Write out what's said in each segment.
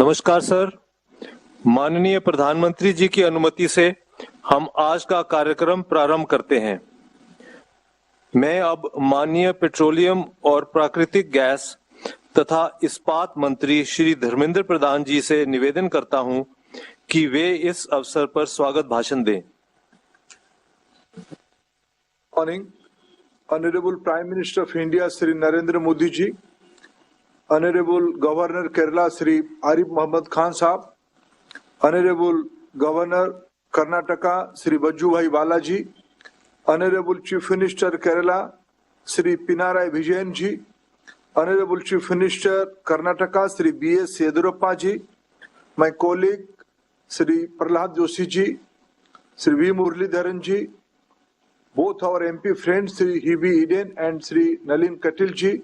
नमस्कार सर। माननीय प्रधानमंत्री जी की अनुमति से हम आज का कार्यक्रम प्रारंभ करते हैं। मैं अब माननीय पेट्रोलियम और प्राकृतिक गैस तथा इस्पात मंत्री श्री धर्मेंद्र प्रधान जी से निवेदन करता हूं कि वे इस अवसर पर स्वागत भाषण दें। Morning, Honorable Prime Minister of India Shri Narendra Modi ji, Honorable Governor Kerala Shri Arif Mohammed Khan Sahab, Honorable Governor Karnataka Shri Vajubhai Vala ji, Honorable Chief Minister Kerala Shri Pinarayi Vijayan ji, Honorable Chief Minister Karnataka Shri B.S. Yedurappa ji, my colleague Shri Prahlad Joshi ji, Shri V. Muralidharan ji, both our MP friends Shri Hebe Eden and Shri Nalin Katil ji,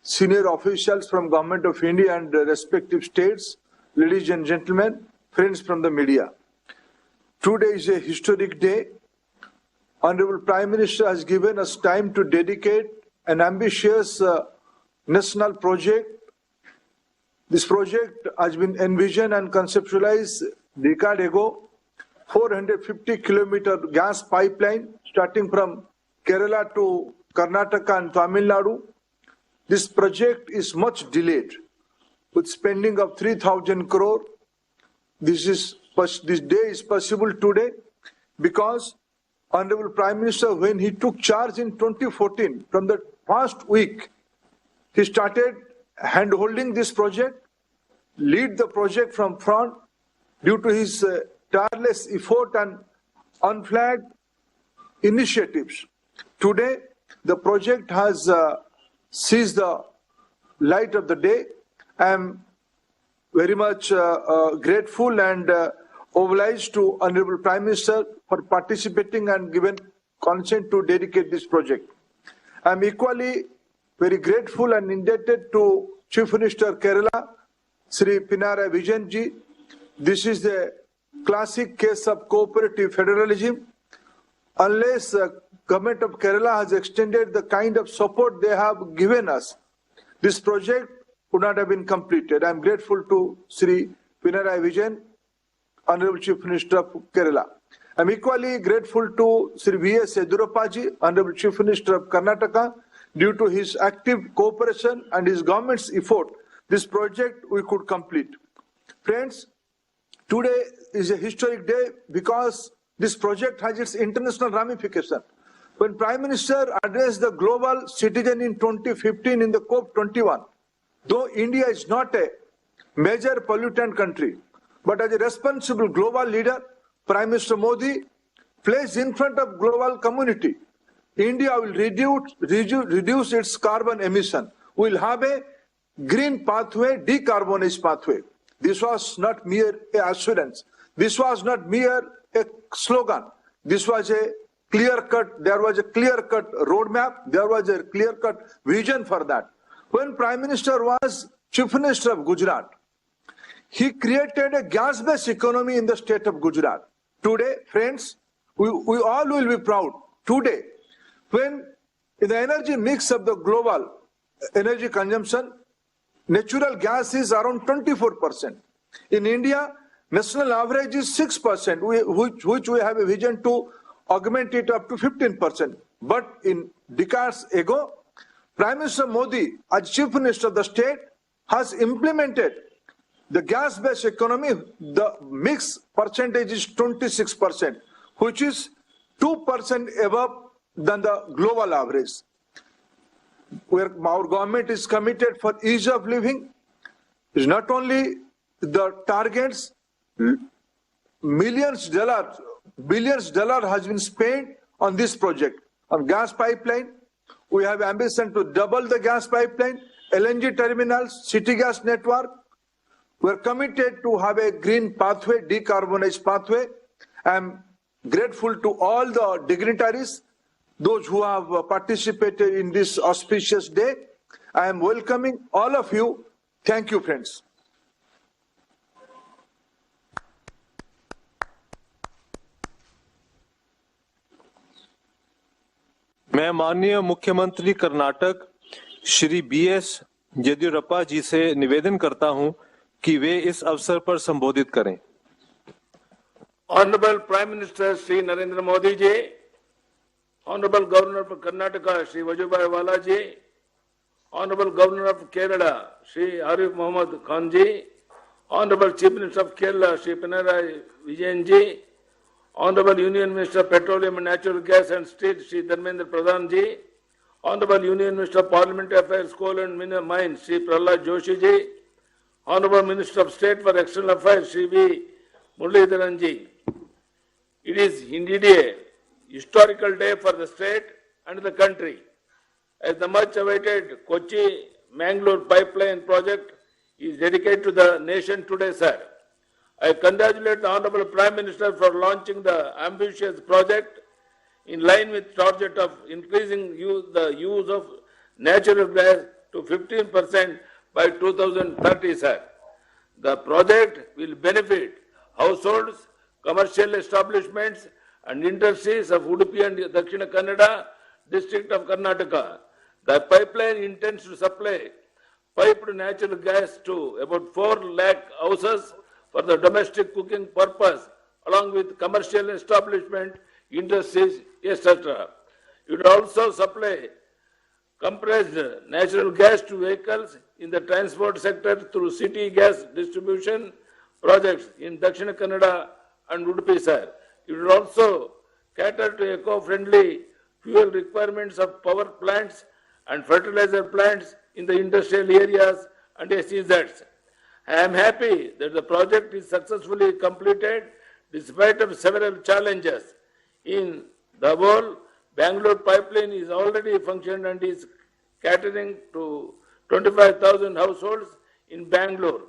senior officials from Government of India and respective states, ladies and gentlemen, friends from the media. Today is a historic day. Honorable Prime Minister has given us time to dedicate an ambitious national project. This project has been envisioned and conceptualized a decade ago. 450-kilometer gas pipeline starting from Kerala to Karnataka and Tamil Nadu. This project is much delayed with spending of 3,000 crore. This day is possible today because Honorable Prime Minister, when he took charge in 2014, from the first week, he started hand-holding this project, lead the project from front due to his tireless effort and unflagged initiatives. Today, the project has seized the light of the day. I am very much grateful and obliged to Honorable Prime Minister for participating and given consent to dedicate this project. I am equally very grateful and indebted to Chief Minister Kerala, Shri Pinarayi Vijayan ji. This is the classic case of cooperative federalism. Unless Government of Kerala has extended the kind of support they have given us, this project would not have been completed. I am grateful to Shri Pinarayi Vijayan, Honorable Chief Minister of Kerala. I am equally grateful to Shri V.S. Yedurappa ji, Honorable Chief Minister of Karnataka. Due to his active cooperation and his government's effort, this project we could complete. Friends, today is a historic day because this project has its international ramification. When Prime Minister addressed the global citizen in 2015 in the COP21, though India is not a major pollutant country, but as a responsible global leader, Prime Minister Modi placed in front of global community. India will reduce its carbon emission. We will have a green pathway, decarbonized pathway. This was not mere assurance. This was not mere a slogan. This was a clear-cut, there was a clear-cut roadmap, there was a clear-cut vision for that. When Prime Minister was Chief Minister of Gujarat, he created a gas-based economy in the state of Gujarat. Today, friends, we all will be proud. Today, when in the energy mix of the global energy consumption, natural gas is around 24%. In India, national average is 6%, which we have a vision to augment it up to 15%. But in decades ago, Prime Minister Modi, as Chief Minister of the state, has implemented the gas-based economy. The mix percentage is 26%, which is 2% above than the global average. Where our government is committed for ease of living, is not only the targets, billions dollars has been spent on this project. On gas pipeline, we have ambition to double the gas pipeline, LNG terminals, city gas network. We are committed to have a green pathway, decarbonized pathway. I am grateful to all the dignitaries, those who have participated in this auspicious day. I am welcoming all of you. Thank you, friends. मैं माननीय मुख्यमंत्री Karnataka Shri B.S. Yediyurappa जी से निवेदन करता हूं कि वे इस अवसर पर संबोधित करें। Honorable Prime Minister Sri Narendra Modi ji, Honorable Governor of Karnataka Sri Vajubhai Wala ji, Honorable Governor of Kerala Sri Arif Mohammad Khan ji, Honorable Chief Minister of Kerala Sri Pinarayi Vijayan ji, Honorable Union Minister of Petroleum and Natural Gas and Steel Sri Dharmendra Pradhan ji, Honorable Union Minister of Parliamentary Affairs, Coal and Mines Sri Prahlad Joshi ji, Honorable Minister of State for External Affairs Sri V. Muralidharan ji. It is indeed a historical day for the state and the country, as the much-awaited Kochi-Mangalore pipeline project is dedicated to the nation today, sir. I congratulate the Honorable Prime Minister for launching the ambitious project in line with target of increasing the use of natural gas to 15% by 2030, sir. The project will benefit households, commercial establishments and industries of Udupi and Dakshina Kannada district of Karnataka. The pipeline intends to supply piped natural gas to about 4 lakh houses for the domestic cooking purpose, along with commercial establishment, industries, etc. It will also supply compressed natural gas to vehicles in the transport sector through city gas distribution projects in Dakshina Kannada and Udupi, sir. It will also cater to eco-friendly fuel requirements of power plants and fertilizer plants in the industrial areas and SEZs. I am happy that the project is successfully completed despite of several challenges. In the whole, Bangalore pipeline is already functioning and is catering to 25,000 households in Bangalore.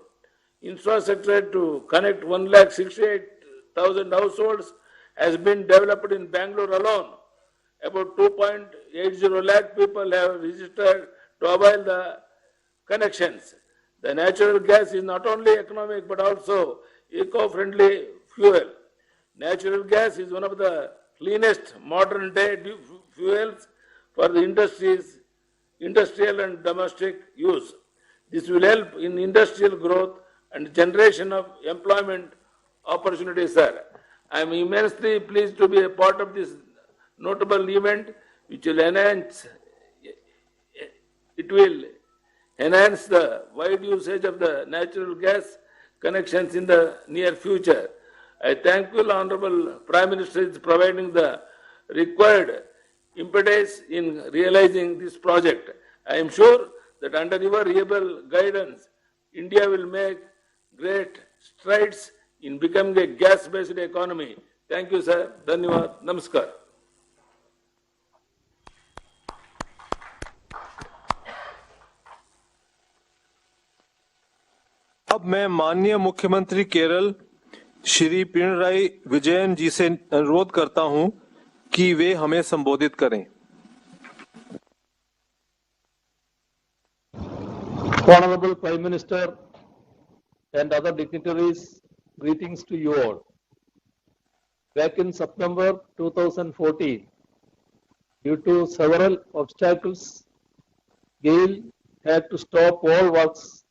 Infrastructure to connect 1,68,000 households has been developed in Bangalore alone. About 2.80 lakh people have registered to avail the connections. The natural gas is not only economic but also eco-friendly fuel. Natural gas is one of the cleanest modern day fuels for the industrial and domestic use. This will help in industrial growth and generation of employment opportunities, sir. I am immensely pleased to be a part of this notable event, which will enhance the wide usage of the natural gas connections in the near future. I thank you, Honorable Prime Minister, for providing the required impetus in realizing this project. I am sure that under your able guidance, India will make great strides in becoming a gas-based economy. Thank you, sir. Dhanyawad. Namaskar. अब मैं माननीय मुख्यमंत्री केरल श्री पिनराई विजयन जी से अनुरोध करता हूं कि वे हमें संबोधित करें। Honorable Prime Minister and other dignitaries, greetings to you all. Back in September 2014, due to several obstacles, GAIL had to stop all works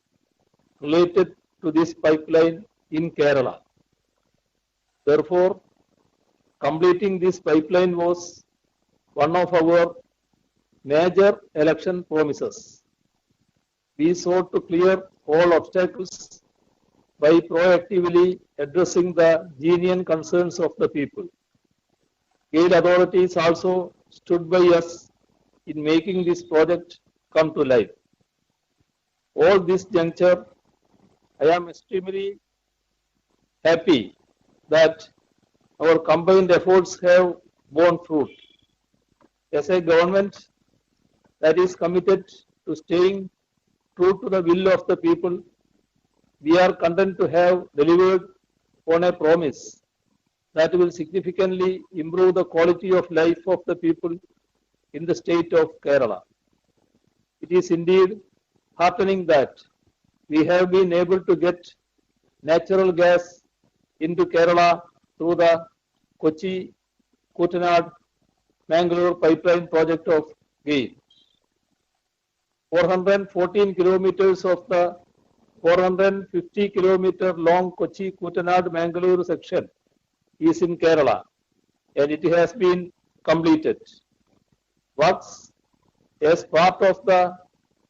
related to this pipeline in Kerala. Therefore, completing this pipeline was one of our major election promises. We sought to clear all obstacles by proactively addressing the genuine concerns of the people. GAIL authorities also stood by us in making this project come to life. All this juncture, I am extremely happy that our combined efforts have borne fruit. As a government that is committed to staying true to the will of the people, we are content to have delivered on a promise that will significantly improve the quality of life of the people in the state of Kerala. It is indeed heartening that we have been able to get natural gas into Kerala through the Kochi-Kuttanad-Mangalore pipeline project of GAIL. 414 kilometers of the 450-kilometer long Kochi-Kuttanad-Mangaluru section is in Kerala and it has been completed. Works as part of the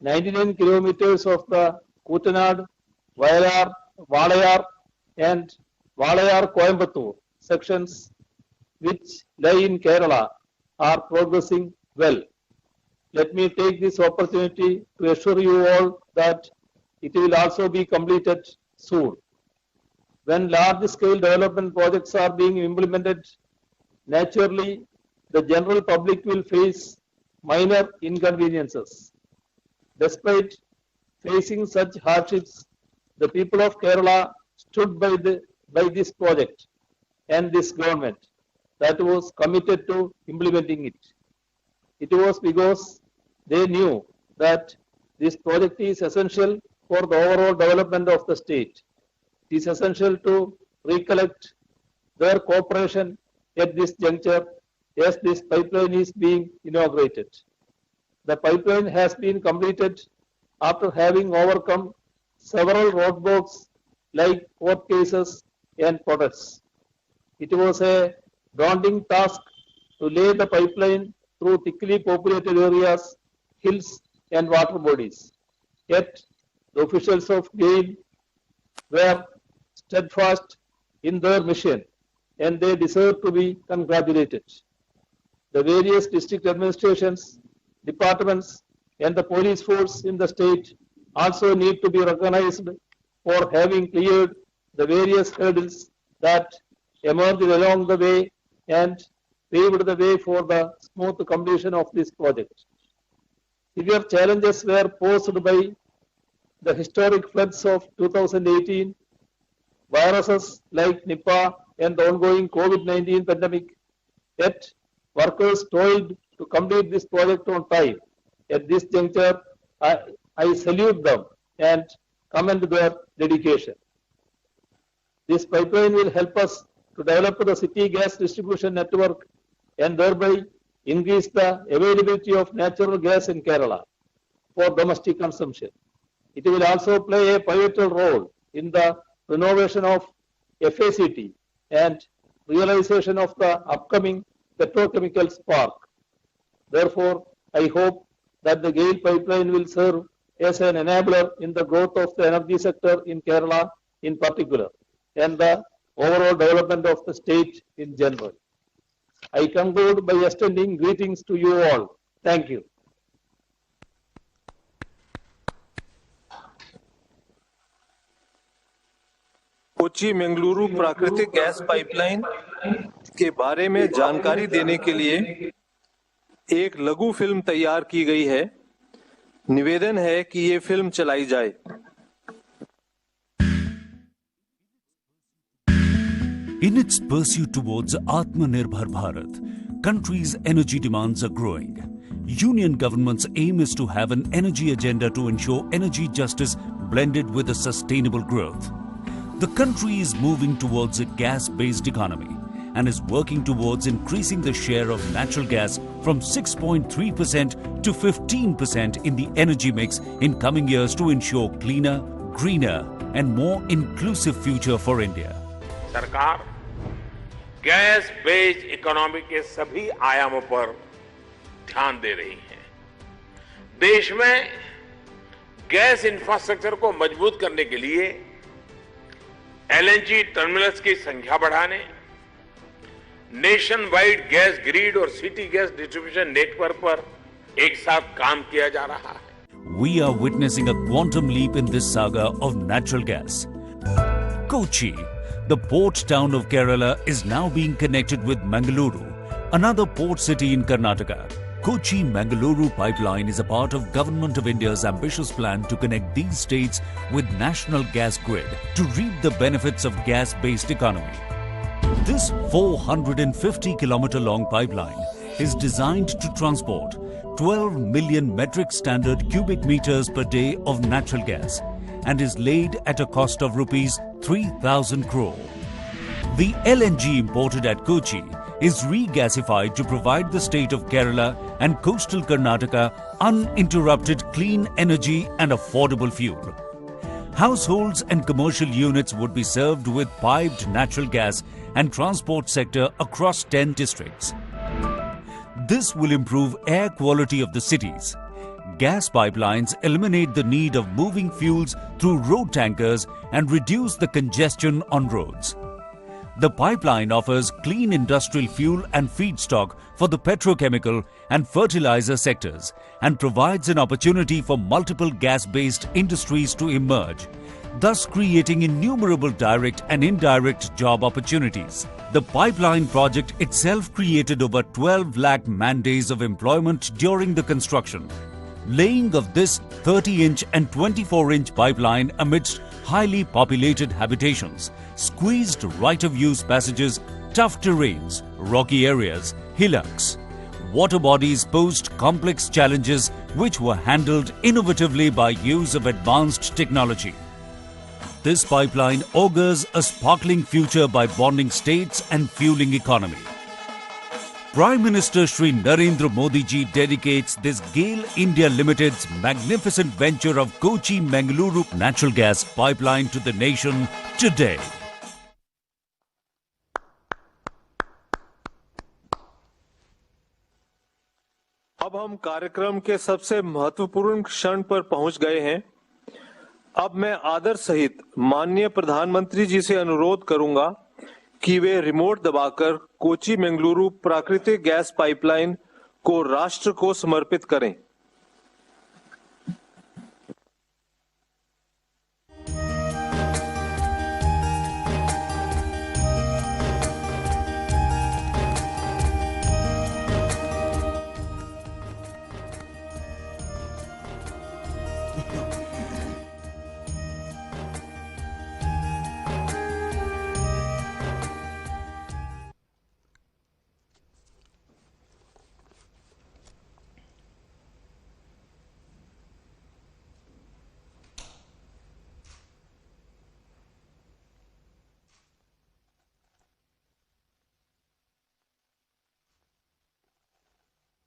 99 kilometers of the Kuttanad, Walayar and Walayar-Coimbatore sections which lie in Kerala are progressing well. Let me take this opportunity to assure you all that it will also be completed soon. When large-scale development projects are being implemented, naturally, the general public will face minor inconveniences. Despite facing such hardships, the people of Kerala stood by this project and this government that was committed to implementing it. It was because they knew that this project is essential for the overall development of the state. It is essential to recollect their cooperation at this juncture as this pipeline is being inaugurated. The pipeline has been completed after having overcome several roadblocks like court cases and protests. It was a daunting task to lay the pipeline through thickly populated areas, hills and water bodies. Yet, the officials of GAIL were steadfast in their mission and they deserve to be congratulated. The various district administrations, departments and the police force in the state also need to be recognized for having cleared the various hurdles that emerged along the way and paved the way for the smooth completion of this project. Severe challenges were posed by the historic floods of 2018, viruses like Nipah and the ongoing COVID-19 pandemic. Yet, workers toiled to complete this project on time. At this juncture, I salute them and commend their dedication. This pipeline will help us to develop the city gas distribution network and thereby increase the availability of natural gas in Kerala for domestic consumption. It will also play a pivotal role in the renovation of FACT and realization of the upcoming petrochemicals park. Therefore, I hope that the GAIL pipeline will serve as an enabler in the growth of the energy sector in Kerala in particular and the overall development of the state in general. I conclude by extending greetings to you all. Thank you. Kochi Mangaluru प्राकृतिक gas pipeline के बारे में जानकारी देने के लिए एक लघु फिल्म तैयार की गई है। निवेदन है कि ये फिल्म चलाई जाए। In its pursuit towards Atmanirbhar Bharat, country's energy demands are growing. Union government's aim is to have an energy agenda to ensure energy justice blended with a sustainable growth. The country is moving towards a gas-based economy and is working towards increasing the share of natural gas from 6.3% to 15% in the energy mix in coming years to ensure cleaner, greener and more inclusive future for India. सरकार gas based economy के सभी आयामों पर ध्यान दे रही है। देश में गैस इंफ्रास्ट्रक्चर को मजबूत करने के लिए एलएनजी टर्मिनल्स की संख्या बढ़ाने, नेशन वाइड गैस ग्रिड और सिटी गैस डिस्ट्रीब्यूशन नेटवर्क पर एक साथ काम किया जा रहा है। We are witnessing a quantum leap in this saga of natural gas. Kochi, the port town of Kerala, is now being connected with Mangaluru, another port city in Karnataka. Kochi-Mangaluru pipeline is a part of Government of India's ambitious plan to connect these states with national gas grid to reap the benefits of gas-based economy. This 450-kilometer long pipeline is designed to transport 12 million metric standard cubic meters per day of natural gas and is laid at a cost of rupees 3,000 crore. The LNG imported at Kochi is regasified to provide the state of Kerala and coastal Karnataka uninterrupted clean energy and affordable fuel. Households and commercial units would be served with piped natural gas and transport sector across 10 districts. This will improve air quality of the cities. Gas pipelines eliminate the need of moving fuels through road tankers and reduce the congestion on roads. The pipeline offers clean industrial fuel and feedstock for the petrochemical and fertilizer sectors and provides an opportunity for multiple gas-based industries to emerge, thus creating innumerable direct and indirect job opportunities. The pipeline project itself created over 12 lakh man-days of employment during the construction. Laying of this 30-inch and 24-inch pipeline amidst highly populated habitations, squeezed right-of-use passages, tough terrains, rocky areas, hillocks. Water bodies posed complex challenges which were handled innovatively by use of advanced technology. This pipeline augurs a sparkling future by bonding states and fueling economy. Prime Minister Shri Narendra Modi ji dedicates this GAIL India Limited's magnificent venture of Kochi-Mangaluru natural gas pipeline to the nation today. अब हम कार्यक्रम के सबसे महत्वपूर्ण क्षण पर पहुंच गए हैं। अब मैं आदर सहित माननीय प्रधानमंत्री जी से अनुरोध करूंगा कि वे रिमोट दबाकर कोची मंगलुरु प्राकृतिक गैस पाइपलाइन को राष्ट्र को समर्पित करें।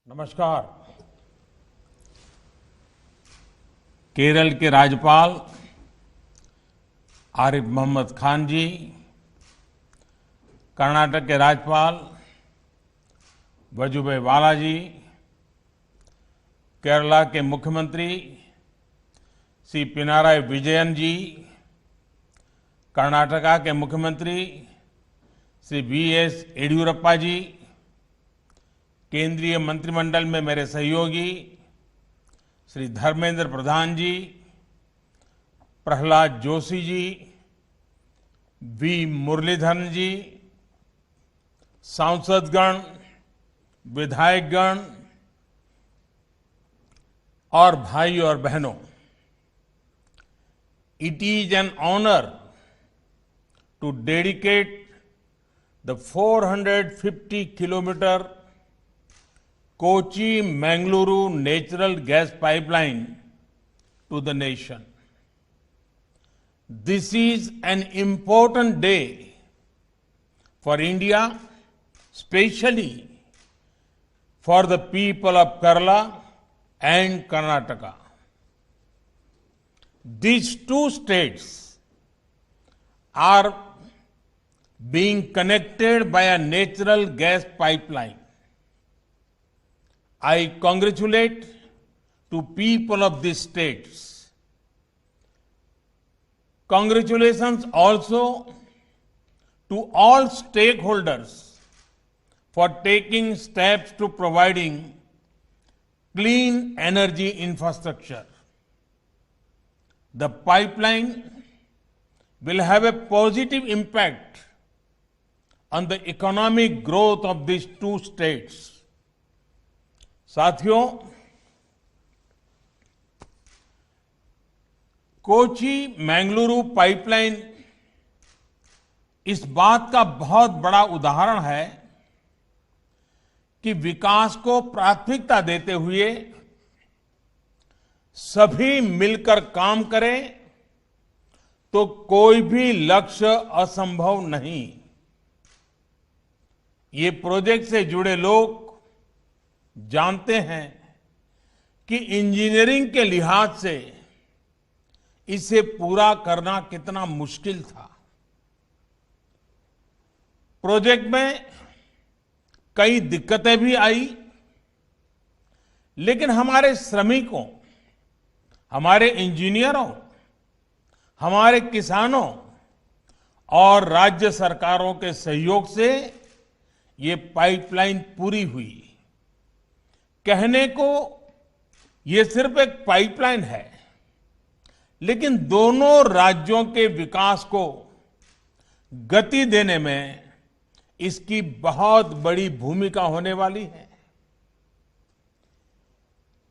नमस्कार। केरल के राज्यपाल आरिफ मोहम्मद खान जी, कर्नाटक के राज्यपाल वजुभाई वाला जी, केरला के मुख्यमंत्री श्री पिनाराई विजयन जी, कर्नाटका के मुख्यमंत्री श्री वी.एस. येडियुरप्पा जी, केंद्रीय मंत्रिमंडल में मेरे सहयोगी श्री धर्मेंद्र प्रधान जी, प्रहलाद जोशी जी, वी मुरलीधरन जी, सांसदगण, विधायकगण और भाई और बहनों, it is an honour to dedicate the 450 kilometre Kochi Mangaluru natural gas pipeline to the nation. This is an important day for India, especially for the people of Kerala and Karnataka. These two states are being connected by a natural gas pipeline. I congratulate to people of these states. Congratulations also to all stakeholders for taking steps to providing clean energy infrastructure. The pipeline will have a positive impact on the economic growth of these two states. साथियों, Kochi Mangaluru pipeline इस बात का बहुत बड़ा उदाहरण है कि विकास को प्राथमिकता देते हुए सभी मिलकर काम करें तो कोई भी लक्ष्य असंभव नहीं। ये प्रोजेक्ट से जुड़े लोग जानते हैं कि इंजीनियरिंग के लिहाज से इसे पूरा करना कितना मुश्किल था। प्रोजेक्ट में कई दिक्कतें भी आई, लेकिन हमारे श्रमिकों, हमारे इंजीनियरों, हमारे किसानों और राज्य सरकारों के सहयोग से ये पाइपलाइन पूरी हुई। कहने को ये सिर्फ एक पाइपलाइन है, लेकिन दोनों राज्यों के विकास को गति देने में इसकी बहुत बड़ी भूमिका होने वाली है।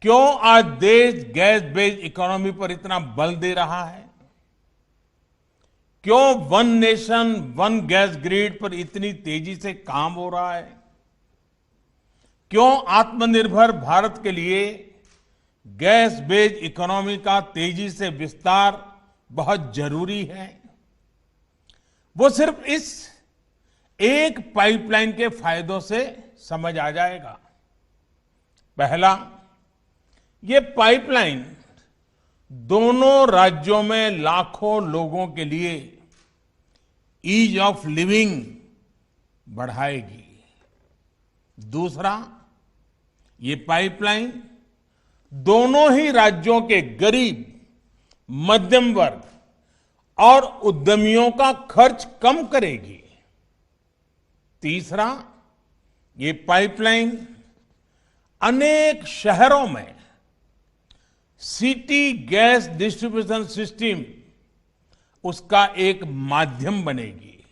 क्यों आज देश गैस बेस्ड इकोनॉमी पर इतना बल दे रहा है? क्यों one nation one gas grid पर इतनी तेजी से काम हो रहा है? क्यों आत्मनिर्भर भारत के लिए गैस बेस्ड इकोनॉमी का तेजी से विस्तार बहुत जरूरी है? वो सिर्फ इस एक पाइपलाइन के फायदों से समझ आ जाएगा। पहला, ये पाइपलाइन दोनों राज्यों में लाखों लोगों के लिए ईज ऑफ लिविंग बढ़ाएगी। दूसरा, ये पाइपलाइन दोनों ही राज्यों के गरीब, मध्यम वर्ग और उद्यमियों का खर्च कम करेगी। तीसरा, ये पाइपलाइन अनेक शहरों में सिटी गैस डिस्ट्रीब्यूशन सिस्टम उसका एक माध्यम बनेगी।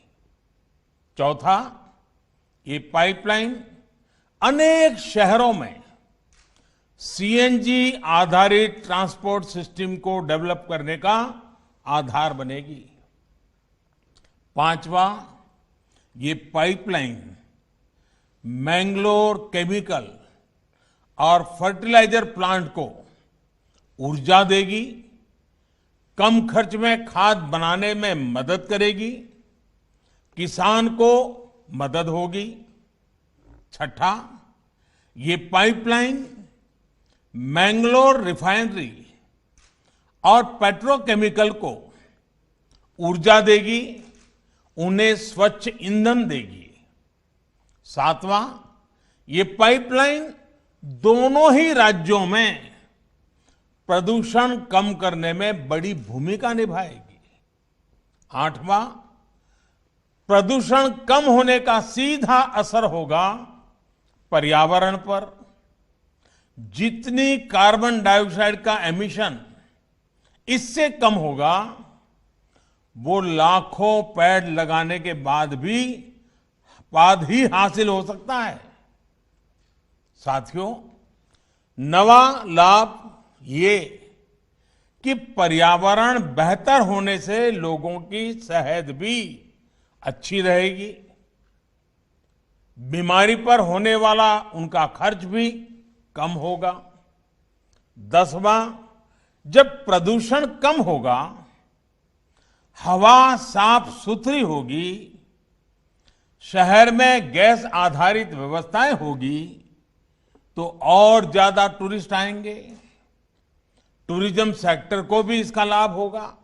चौथा, ये पाइपलाइन अनेक शहरों में सीएनजी आधारित ट्रांसपोर्ट सिस्टम को डेवलप करने का आधार बनेगी। पांचवा, ये पाइपलाइन मैंगलोर केमिकल और फर्टिलाइजर प्लांट को ऊर्जा देगी, कम खर्च में खाद बनाने में मदद करेगी, किसान को मदद होगी। छठा, ये पाइपलाइन मैंगलोर रिफाइनरी और पेट्रोकेमिकल को ऊर्जा देगी, उन्हें स्वच्छ ईंधन देगी। सातवां, ये पाइपलाइन दोनों ही राज्यों में प्रदूषण कम करने में बड़ी भूमिका निभाएगी। आठवां, प्रदूषण कम होने का सीधा असर होगा पर्यावरण पर। जितनी कार्बन डाइऑक्साइड का एमिशन इससे कम होगा, वो लाखों पेड़ लगाने के बाद ही हासिल हो सकता है। साथियों, नवा लाभ ये कि पर्यावरण बेहतर होने से लोगों की सेहत भी अच्छी रहेगी, बीमारी पर होने वाला उनका खर्च भी कम होगा। 10वां, जब प्रदूषण कम होगा, हवा साफ सुथरी होगी, शहर में गैस आधारित व्यवस्थाएं होगी, तो और ज्यादा टूरिस्ट आएंगे, टूरिज्म सेक्टर को भी इसका लाभ होगा।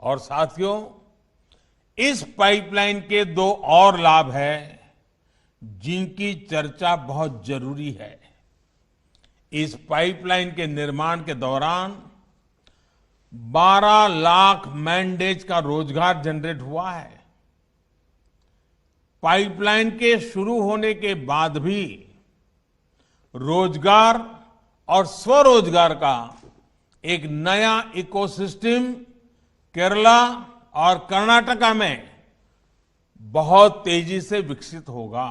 और साथियों, इस पाइपलाइन के दो और लाभ हैं जिनकी चर्चा बहुत जरूरी है। इस पाइपलाइन के निर्माण के दौरान 12 लाख मैन डेज का रोजगार जनरेट हुआ है। पाइपलाइन के शुरू होने के बाद भी रोजगार और स्वरोजगार का एक नया इकोसिस्टम केरला और कर्नाटका में बहुत तेजी से विकसित होगा।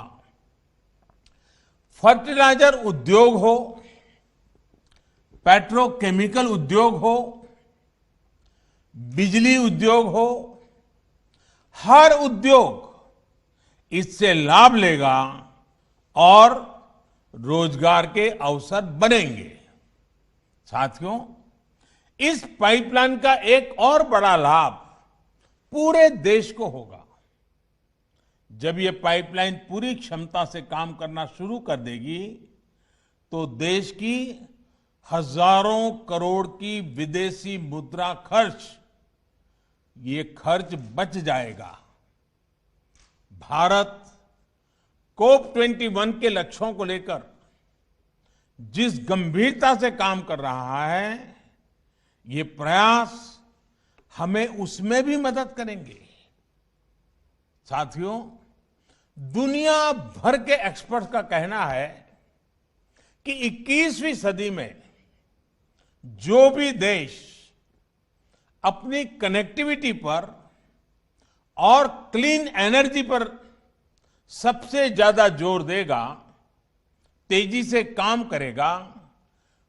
फर्टिलाइजर उद्योग हो, पेट्रोकेमिकल उद्योग हो, बिजली उद्योग हो, हर उद्योग इससे लाभ लेगा और रोजगार के अवसर बनेंगे। साथियों, इस पाइपलाइन का एक और बड़ा लाभ पूरे देश को होगा। जब ये पाइपलाइन पूरी क्षमता से काम करना शुरू कर देगी, तो देश की हजारों करोड़ की विदेशी मुद्रा खर्च, ये खर्च बच जाएगा। भारत कोप 21 के लक्ष्यों को लेकर जिस गंभीरता से काम कर रहा है, ये प्रयास हमें उसमें भी मदद करेंगे। साथियों, दुनिया भर के एक्सपर्ट्स का कहना है कि 21वीं सदी में जो भी देश अपनी कनेक्टिविटी पर और क्लीन एनर्जी पर सबसे ज्यादा जोर देगा, तेजी से काम करेगा,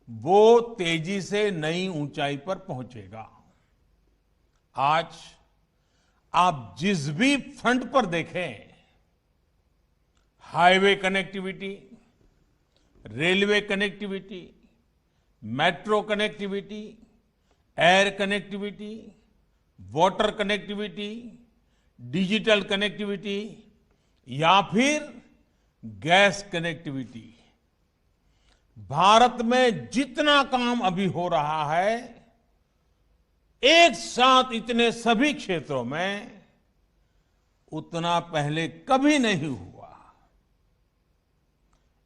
वो तेजी से नई ऊंचाई पर पहुंचेगा। आज आप जिस भी फ्रंट पर देखें, highway connectivity, railway connectivity, metro connectivity, air connectivity, water connectivity, digital connectivity या फिर गैस कनेक्टिविटी, भारत में जितना काम अभी हो रहा है, एक साथ इतने सभी क्षेत्रों में उतना पहले कभी नहीं हुआ।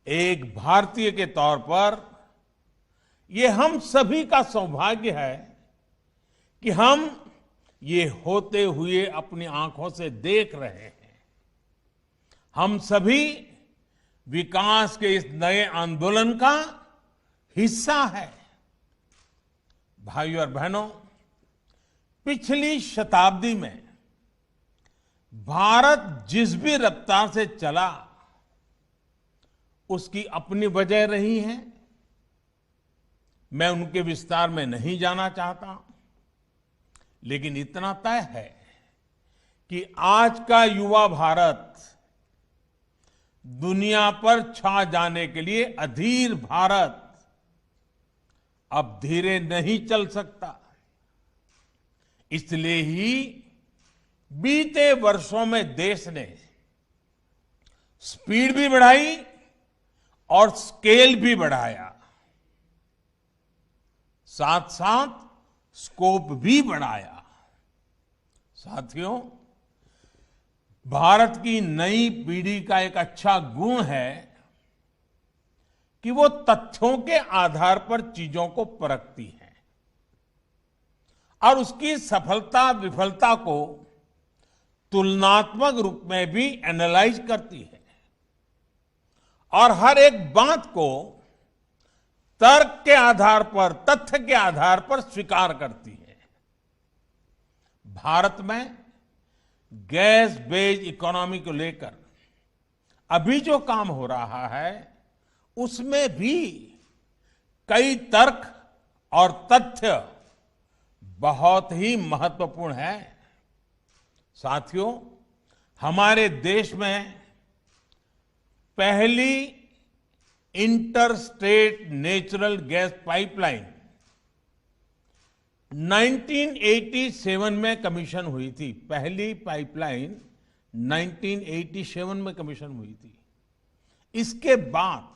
एक भारतीय के तौर पर यह हम सभी का सौभाग्य है कि हम ये होते हुए अपनी आंखों से देख रहे हैं। हम सभी विकास के इस नए आंदोलन का हिस्सा है। भाइयों और बहनों, पिछली शताब्दी में भारत जिस भी रफ्तार से चला, उसकी अपनी वजह रही है। मैं उनके विस्तार में नहीं जाना चाहता, लेकिन इतना तय है कि आज का युवा भारत दुनिया पर छा जाने के लिए अधीर भारत अब धीरे नहीं चल सकता। इसलिए ही बीते वर्षों में देश ने स्पीड भी बढ़ाई और स्केल भी बढ़ाया, साथ साथ स्कोप भी बढ़ाया। साथियों, भारत की नई पीढ़ी का एक अच्छा गुण है कि वो तथ्यों के आधार पर चीजों को परखती है और उसकी सफलता विफलता को तुलनात्मक रूप में भी एनालाइज करती है और हर एक बात को तर्क के आधार पर, तथ्य के आधार पर स्वीकार करती है। भारत में गैस बेस्ड इकोनॉमी को लेकर अभी जो काम हो रहा है, उसमें भी कई तर्क और तथ्य बहुत ही महत्वपूर्ण है। साथियों, हमारे देश में पहली inter state natural gas pipeline 1987 में कमीशन हुई थी। पहली पाइपलाइन 1987 में कमीशन हुई थी। इसके बाद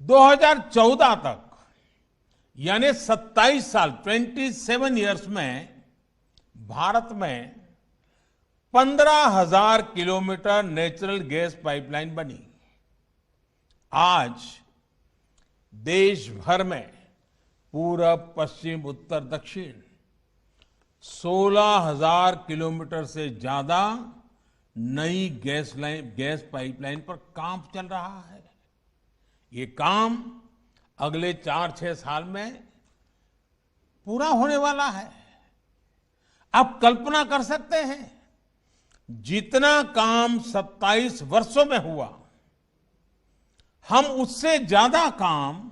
2014 तक, यानी 27 साल, 27 इयर्स में भारत में 15,000 किलोमीटर नेचुरल गैस पाइपलाइन बनी। आज देश भर में पूरब, पश्चिम, उत्तर, दक्षिण 16,000 किलोमीटर से ज्यादा नई गैस पाइपलाइन पर काम चल रहा है। ये काम अगले 4-6 साल में पूरा होने वाला है। आप कल्पना कर सकते हैं, जितना काम 27 वर्षों में हुआ, हम उससे ज्यादा काम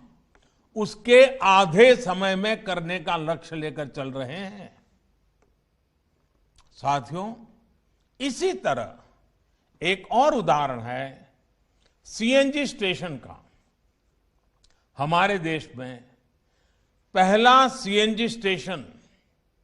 उसके आधे समय में करने का लक्ष्य लेकर चल रहे हैं। साथियों, इसी तरह एक और उदाहरण है सीएनजी स्टेशन का। हमारे देश में पहला सीएनजी स्टेशन